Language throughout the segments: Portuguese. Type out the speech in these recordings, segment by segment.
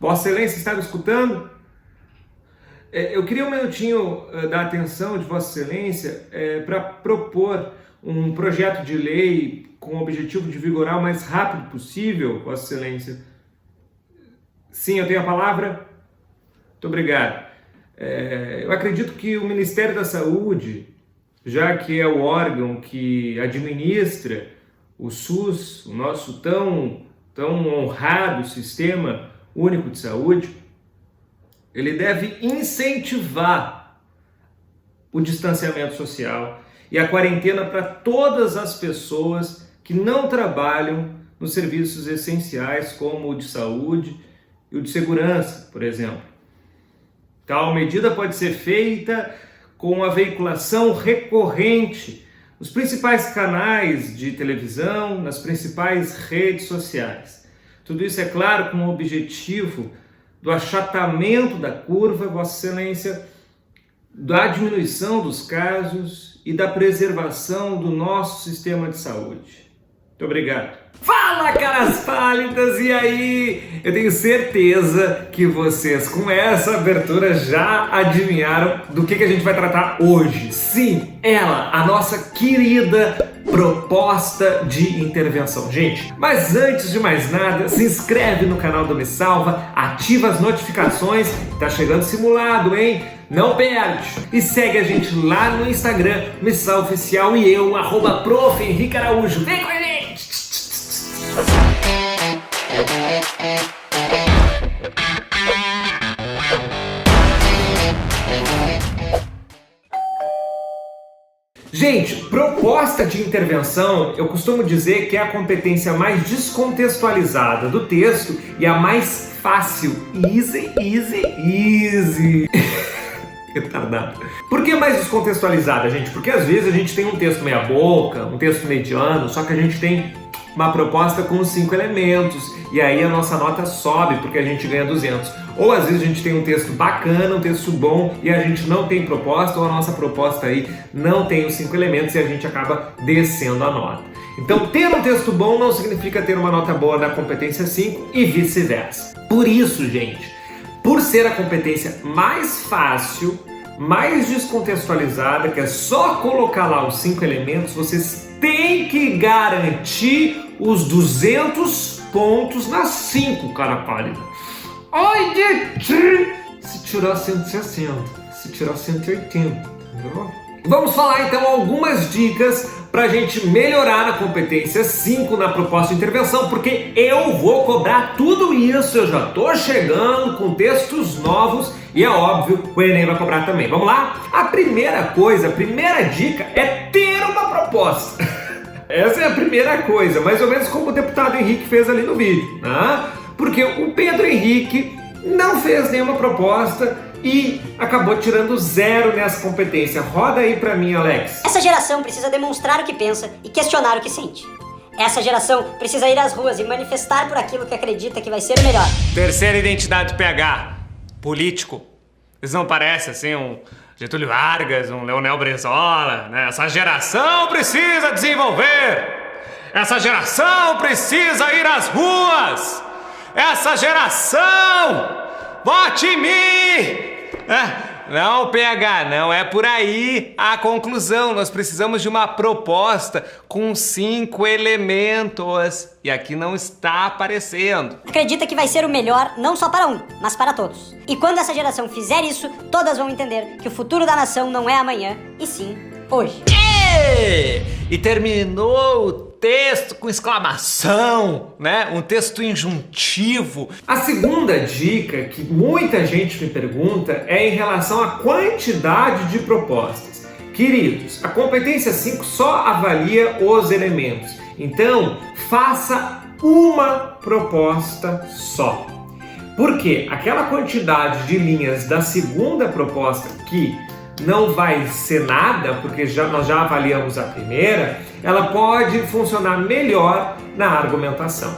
Vossa Excelência está me escutando? Eu queria um minutinho da atenção de Vossa Excelência para propor um projeto de lei com o objetivo de vigorar o mais rápido possível, Vossa Excelência. Sim, eu tenho a palavra. Muito obrigado. Eu acredito que o Ministério da Saúde, já que é o órgão que administra o SUS, o nosso tão honrado Sistema Único de Saúde, ele deve incentivar o distanciamento social e a quarentena para todas as pessoas que não trabalham nos serviços essenciais, como o de saúde e o de segurança, por exemplo. Tal medida pode ser feita com a veiculação recorrente nos principais canais de televisão, nas principais redes sociais. Tudo isso, é claro, com o objetivo do achatamento da curva, Vossa Excelência, da diminuição dos casos e da preservação do nosso sistema de saúde. Muito obrigado. Fala, caras pálidas! E aí? Eu tenho certeza que vocês, com essa abertura, já adivinharam do que a gente vai tratar hoje. Sim, ela, a nossa querida proposta de intervenção. Gente, mas antes de mais nada, se inscreve no canal do Me Salva, ativa as notificações, tá chegando simulado, hein? Não perde! E segue a gente lá no Instagram, Me Salva Oficial, e eu, @Prof. Henrique Araújo. Vem com a gente! Gente, proposta de intervenção, eu costumo dizer que é a competência mais descontextualizada do texto e a mais fácil. Easy. Retardado. Por que mais descontextualizada, gente? Porque às vezes a gente tem um texto meia boca, um texto mediano, só que a gente tem uma proposta com 5 elementos e aí a nossa nota sobe porque a gente ganha 200. Ou às vezes a gente tem um texto bacana, um texto bom e a gente não tem proposta, ou a nossa proposta aí não tem os 5 elementos e a gente acaba descendo a nota. Então, ter um texto bom não significa ter uma nota boa na competência 5 e vice-versa. Por isso, gente, por ser a competência mais fácil, mais descontextualizada, que é só colocar lá os 5 elementos, vocês têm que garantir os 200 pontos nas 5, cara pálida. Ai, se tirar 160, se tirar 180, entendeu? Vamos falar então algumas dicas pra gente melhorar a competência 5 na proposta de intervenção, porque eu vou cobrar tudo isso, eu já tô chegando com textos novos e é óbvio, o Enem vai cobrar também. Vamos lá? A primeira dica é ter uma proposta. Essa é a primeira coisa, mais ou menos como o deputado Henrique fez ali no vídeo, né? Porque o Pedro Henrique não fez nenhuma proposta e acabou tirando 0 nessa competência. Roda aí pra mim, Alex. Essa geração precisa demonstrar o que pensa e questionar o que sente. Essa geração precisa ir às ruas e manifestar por aquilo que acredita que vai ser o melhor. Terceira identidade PH, político. Eles não parecem assim um Getúlio Vargas, um Leonel Brizola, né? Essa geração precisa desenvolver. Essa geração precisa ir às ruas. Essa geração, vote em mim! Não, PH, não é por aí a conclusão. Nós precisamos de uma proposta com 5 elementos. E aqui não está aparecendo. Acredita que vai ser o melhor não só para um, mas para todos. E quando essa geração fizer isso, todas vão entender que o futuro da nação não é amanhã, e sim hoje. E terminou o texto com exclamação, né? Um texto injuntivo. A segunda dica que muita gente me pergunta é em relação à quantidade de propostas. Queridos, a competência 5 só avalia os elementos. Então, faça uma proposta só. Por quê? Aquela quantidade de linhas da segunda proposta que não vai ser nada, porque nós já avaliamos a primeira, ela pode funcionar melhor na argumentação.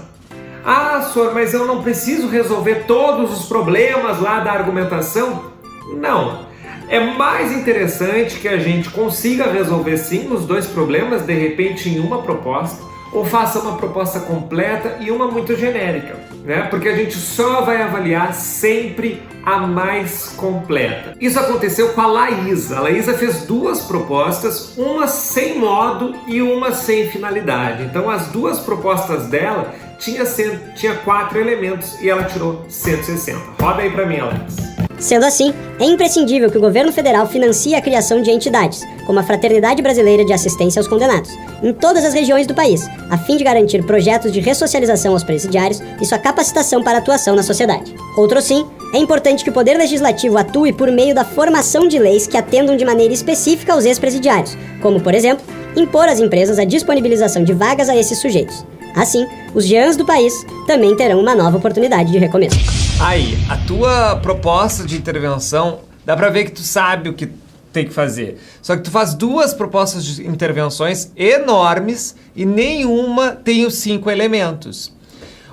Ah, senhor, mas eu não preciso resolver todos os problemas lá da argumentação? Não. É mais interessante que a gente consiga resolver sim os 2 problemas, de repente em uma proposta, ou faça uma proposta completa e uma muito genérica, né? Porque a gente só vai avaliar sempre a mais completa. Isso aconteceu com a Laísa. A Laísa fez 2 propostas, uma sem modo e uma sem finalidade. Então as 2 propostas dela tinha 4 elementos e ela tirou 160. Roda aí pra mim, Alex. Sendo assim, é imprescindível que o governo federal financie a criação de entidades, como a Fraternidade Brasileira de Assistência aos Condenados, em todas as regiões do país, a fim de garantir projetos de ressocialização aos presidiários e sua capacitação para atuação na sociedade. Outro sim, é importante que o Poder Legislativo atue por meio da formação de leis que atendam de maneira específica aos ex-presidiários, como, por exemplo, impor às empresas a disponibilização de vagas a esses sujeitos. Assim, os Jeans do país também terão uma nova oportunidade de recomeço. Aí, a tua proposta de intervenção, dá pra ver que tu sabe o que tem que fazer. Só que tu faz 2 propostas de intervenções enormes e nenhuma tem os 5 elementos.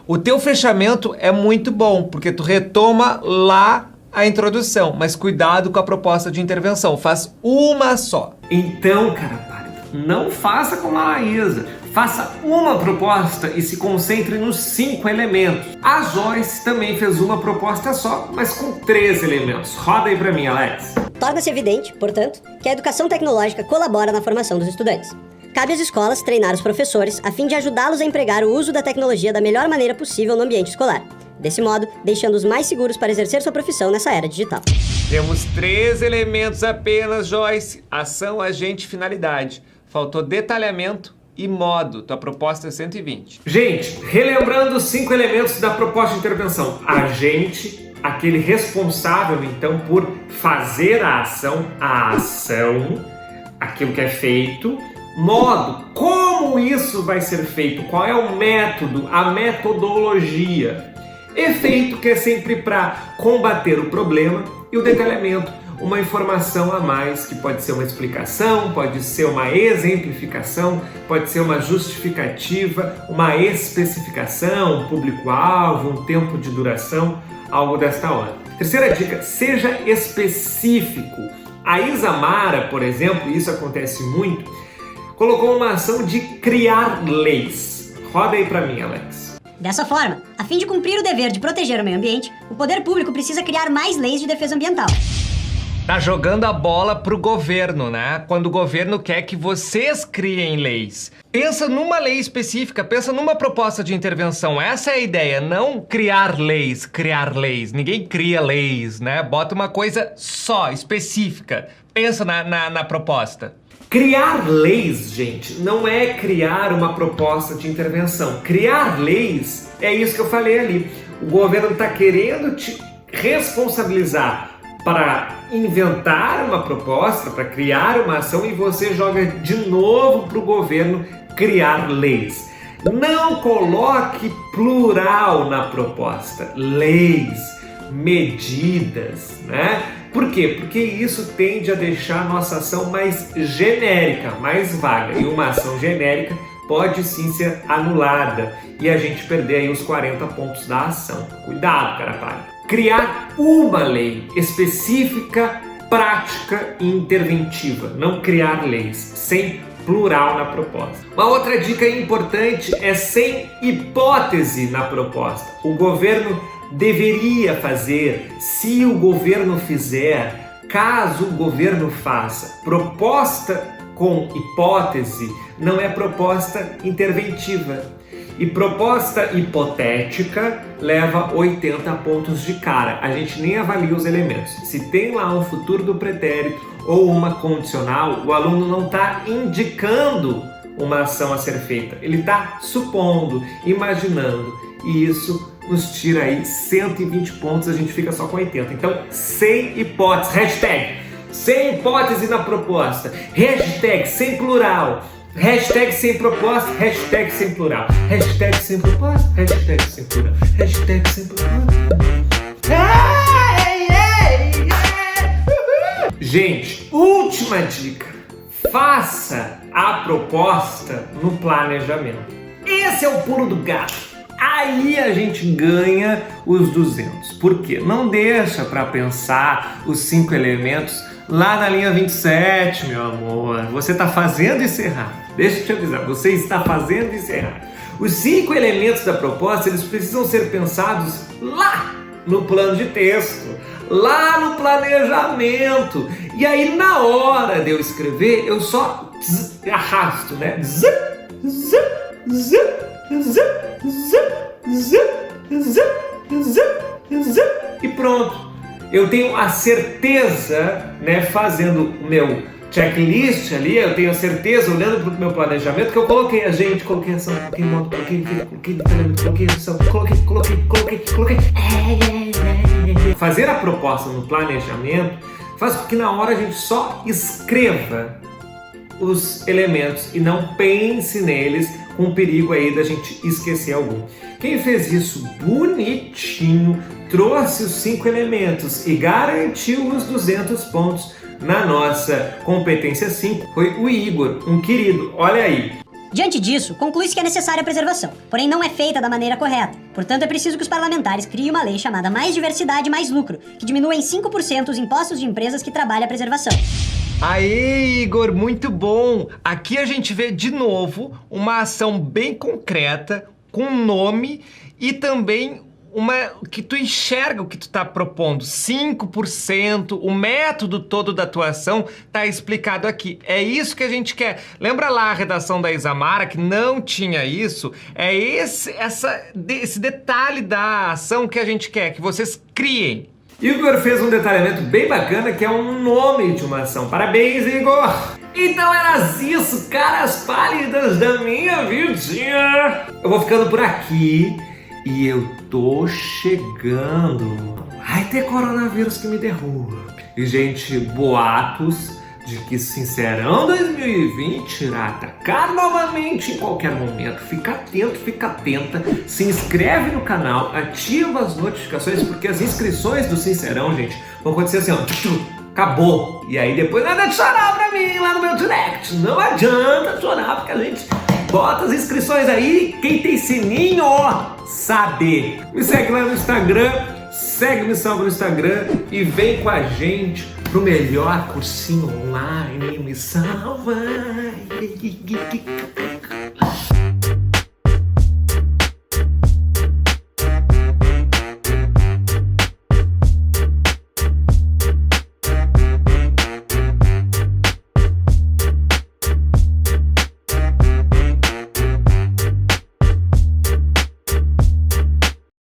O teu fechamento é muito bom, porque tu retoma lá a introdução, mas cuidado com a proposta de intervenção, faz uma só. Então, cara pálido, não faça como a Laísa. Faça uma proposta e se concentre nos 5 elementos. A Joyce também fez uma proposta só, mas com 3 elementos. Roda aí pra mim, Alex. Torna-se evidente, portanto, que a educação tecnológica colabora na formação dos estudantes. Cabe às escolas treinar os professores a fim de ajudá-los a empregar o uso da tecnologia da melhor maneira possível no ambiente escolar. Desse modo, deixando-os mais seguros para exercer sua profissão nessa era digital. Temos 3 elementos apenas, Joyce. Ação, agente, finalidade. Faltou detalhamento e modo. Tua proposta é 120. Gente, relembrando os 5 elementos da proposta de intervenção. Agente, aquele responsável, então, por fazer a ação, aquilo que é feito. Modo, como isso vai ser feito, qual é o método, a metodologia. Efeito, que é sempre para combater o problema, e o detalhamento, uma informação a mais, que pode ser uma explicação, pode ser uma exemplificação, pode ser uma justificativa, uma especificação, um público-alvo, um tempo de duração, algo desta ordem. Terceira dica, seja específico. A Isamara, por exemplo, isso acontece muito, colocou uma ação de criar leis. Roda aí pra mim, Alex. Dessa forma, a fim de cumprir o dever de proteger o meio ambiente, o poder público precisa criar mais leis de defesa ambiental. Tá jogando a bola pro governo, né? Quando o governo quer que vocês criem leis. Pensa numa lei específica, pensa numa proposta de intervenção. Essa é a ideia, não criar leis. Ninguém cria leis, né? Bota uma coisa só, específica. Pensa na proposta. Criar leis, gente, não é criar uma proposta de intervenção. Criar leis é isso que eu falei ali. O governo está querendo te responsabilizar para inventar uma proposta, para criar uma ação, e você joga de novo para o governo criar leis. Não coloque plural na proposta. Leis, medidas, né? Por quê? Porque isso tende a deixar a nossa ação mais genérica, mais vaga. E uma ação genérica pode sim ser anulada e a gente perder aí os 40 pontos da ação. Cuidado, cara pálido. Criar uma lei específica, prática e interventiva. Não criar leis, sem plural na proposta. Uma outra dica importante é sem hipótese na proposta. O governo deveria fazer, se o governo fizer, caso o governo faça. Proposta com hipótese não é proposta interventiva. E proposta hipotética leva 80 pontos de cara. A gente nem avalia os elementos. Se tem lá um futuro do pretérito ou uma condicional, o aluno não está indicando uma ação a ser feita. Ele está supondo, imaginando. E isso nos tira aí 120 pontos, a gente fica só com 80. Então, sem hipótese, hashtag sem hipótese na proposta, hashtag sem plural, hashtag sem proposta, hashtag sem plural, hashtag sem proposta, hashtag sem plural, hashtag sem proposta. Gente, última dica, faça a proposta no planejamento. Esse é o pulo do gato. Aí a gente ganha os 200. Por quê? Não deixa para pensar os 5 elementos lá na linha 27, meu amor. Você tá fazendo isso errado. deixa eu te avisar, você está fazendo isso errado. Os 5 elementos da proposta, eles precisam ser pensados lá no plano de texto, lá no planejamento. E aí, na hora de eu escrever, eu só arrasto, né? E pronto. Eu tenho a certeza, né, fazendo o meu checklist ali, eu tenho a certeza, olhando para o meu planejamento, que eu coloquei a gente, coloquei ação, coloquei modo, coloquei detalhamento, coloquei ação, coloquei. Fazer a proposta no planejamento faz com que na hora a gente só escreva os elementos e não pense neles, com o perigo aí da gente esquecer algum. Quem fez isso bonitinho, trouxe os 5 elementos e garantiu os 200 pontos na nossa competência 5, foi o Igor, um querido, olha aí. Diante disso, conclui-se que é necessária a preservação, porém não é feita da maneira correta. Portanto, é preciso que os parlamentares criem uma lei chamada Mais Diversidade, Mais Lucro, que diminua em 5% os impostos de empresas que trabalham a preservação. Aê, Igor, muito bom! Aqui a gente vê de novo uma ação bem concreta, com nome e também uma que tu enxerga o que tu tá propondo. 5%, o método todo da tua ação tá explicado aqui. É isso que a gente quer. Lembra lá a redação da Isamara que não tinha isso? É esse detalhe da ação que a gente quer, que vocês criem. Igor fez um detalhamento bem bacana que é um nome de uma ação. Parabéns, Igor! Então eras isso, caras pálidas da minha vidinha! Eu vou ficando por aqui e eu tô chegando. Vai ter coronavírus que me derruba. E, gente, boatos de que Sincerão 2020 irá atacar novamente em qualquer momento. Fica atento, fica atenta, se inscreve no canal, ativa as notificações, porque as inscrições do Sincerão, gente, vão acontecer assim, ó, acabou. E aí depois não adianta chorar pra mim lá no meu direct. Não adianta chorar, porque a gente bota as inscrições aí, quem tem sininho, ó, sabe. Me segue lá no Instagram, segue Me Salva no Instagram e vem com a gente pro melhor cursinho online. Me salva.